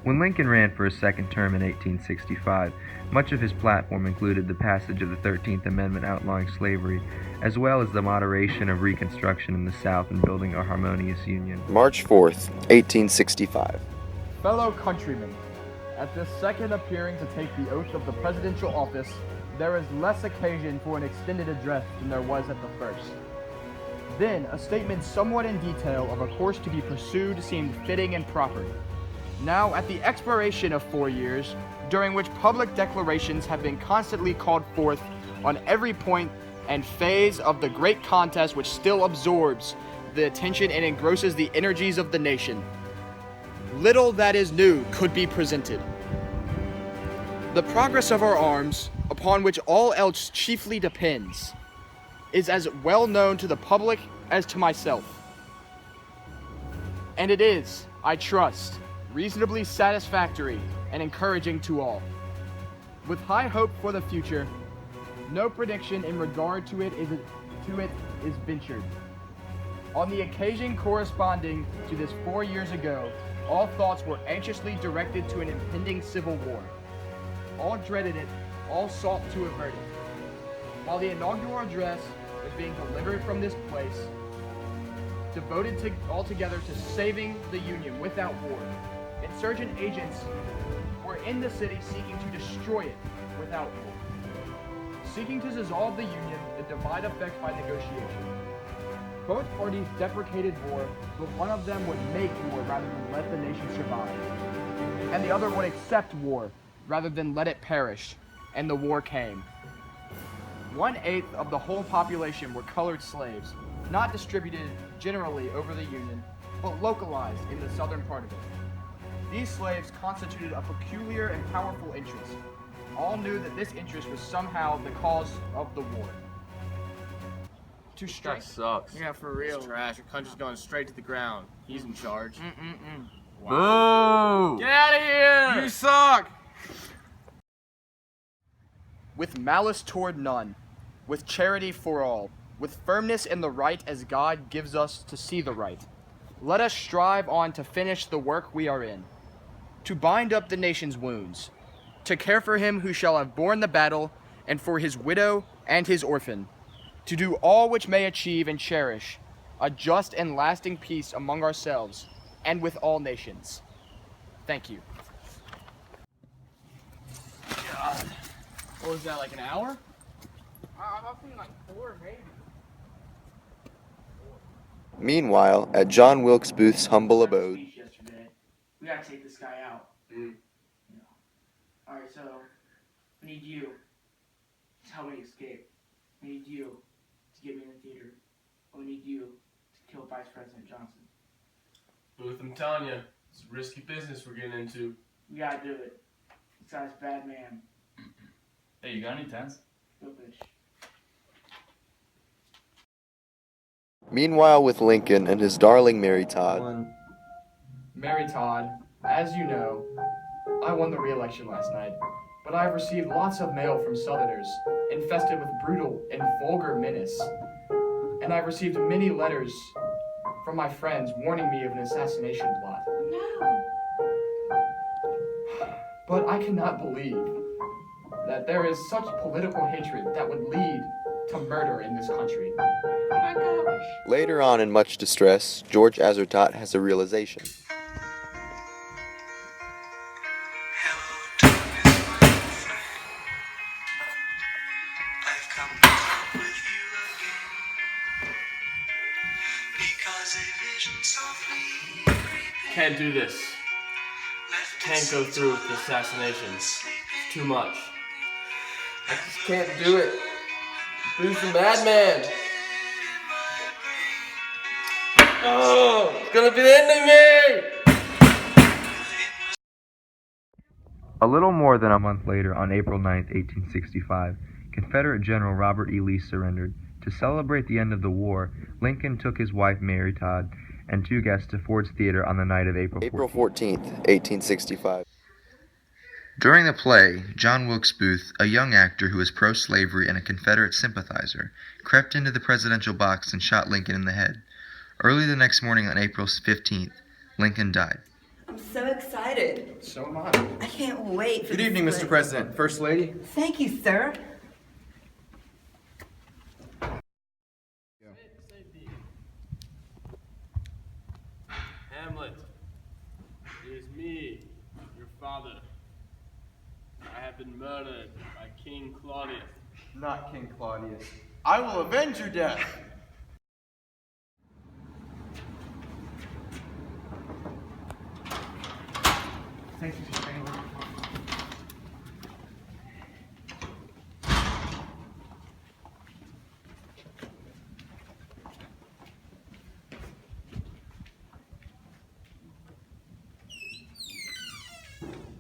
When Lincoln ran for his second term in 1865, much of his platform included the passage of the 13th Amendment outlawing slavery, as well as the moderation of Reconstruction in the South and building a harmonious Union. March 4th, 1865. Fellow countrymen, at this second appearing to take the oath of the presidential office, there is less occasion for an extended address than there was at the first. Then, a statement somewhat in detail of a course to be pursued seemed fitting and proper. Now, at the expiration of 4 years, during which public declarations have been constantly called forth on every point and phase of the great contest which still absorbs the attention and engrosses the energies of the nation, little that is new could be presented. The progress of our arms, upon which all else chiefly depends, is as well known to the public as to myself. And it is, I trust, reasonably satisfactory and encouraging to all. With high hope for the future, no prediction in regard to it is ventured. On the occasion corresponding to this 4 years ago, all thoughts were anxiously directed to an impending civil war. All dreaded it, all sought to avert it. While the inaugural address was being delivered from this place, devoted altogether to saving the Union without war, insurgent agents were in the city seeking to destroy it without war, seeking to dissolve the Union and divide effect by negotiation. Both parties deprecated war, but one of them would make war rather than let the nation survive, and the other would accept war rather than let it perish, and the war came. 1/8 of the whole population were colored slaves, not distributed generally over the Union, but localized in the southern part of it. These slaves constituted a peculiar and powerful interest. All knew that this interest was somehow the cause of the war. To strike. That sucks. Yeah, for real. It's trash. Your country's going straight to the ground. He's in charge. Wow. Boo! Get out of here! You suck! With malice toward none, with charity for all, with firmness in the right as God gives us to see the right, let us strive on to finish the work we are in, to bind up the nation's wounds, to care for him who shall have borne the battle, and for his widow and his orphan, to do all which may achieve and cherish a just and lasting peace among ourselves and with all nations. Thank you. God. What was that, like an hour? I was thinking like 4, maybe. Meanwhile, at John Wilkes Booth's humble abode, We gotta take this guy out. Alright, so I need you to help me escape. I need you to get me in the theater. I need you to kill Vice President Johnson. Booth, I'm telling you, it's a risky business we're getting into. You gotta do it. This guy's a bad man. Hey, you got any tents? Go fish. meanwhile with Lincoln and his darling Mary Todd. Mary Todd, as you know, I won the re-election last night, but I have received lots of mail from Southerners, infested with brutal and vulgar menace. And I've received many letters from my friends warning me of an assassination plot. No. But I cannot believe that there is such political hatred that would lead to murder in this country. Oh my gosh. Later on, in much distress, George Azertot has a realization. Can't do this. Can't go through with the assassination. It's too much. I just can't do it. Booth's a madman. Oh, it's gonna be the end of me! A little more than a month later, on April 9, 1865, Confederate General Robert E. Lee surrendered. To celebrate the end of the war, Lincoln took his wife Mary Todd and 2 guests to Ford's Theater on the night of April 14th, 1865. During the play, John Wilkes Booth, a young actor who was pro-slavery and a Confederate sympathizer, crept into the presidential box and shot Lincoln in the head. Early the next morning on April 15th, Lincoln died. I'm so excited. So am I. I can't wait for Good this evening, Mr. split. President, First Lady. Thank you, sir. Hamlet, it is me, your father. I have been murdered by King Claudius. Not King Claudius. I will avenge your death. Thank you, Mr. Taylor.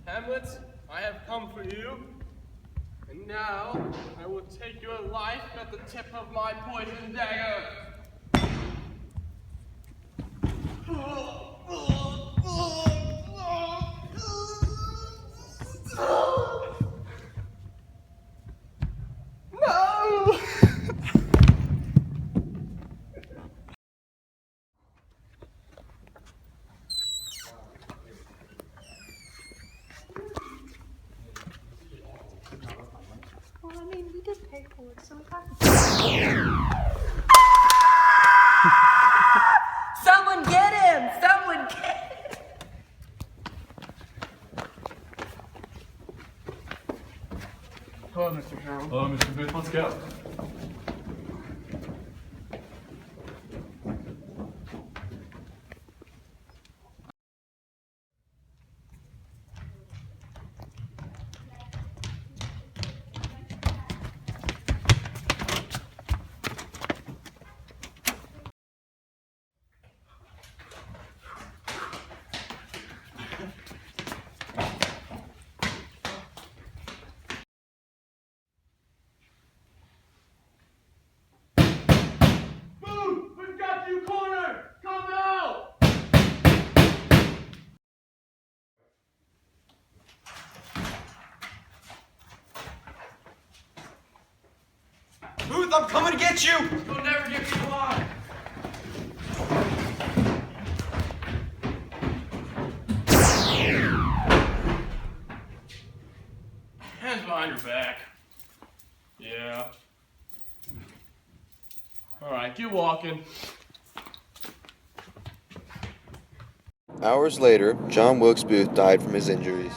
Hamlet, I have come for you. And now, I will take your life at the tip of my poison dagger. Well, I mean, we did pay for it, so we have to. Someone get him! Someone get him! Hello, Mr. Harold. Hello, Mr. Booth. Let's go. Booth, we've got you cornered! Come out! Booth, I'm coming to get you! You'll never get me alive! Hands behind your back. Yeah. Alright, get walking. Hours later, John Wilkes Booth died from his injuries.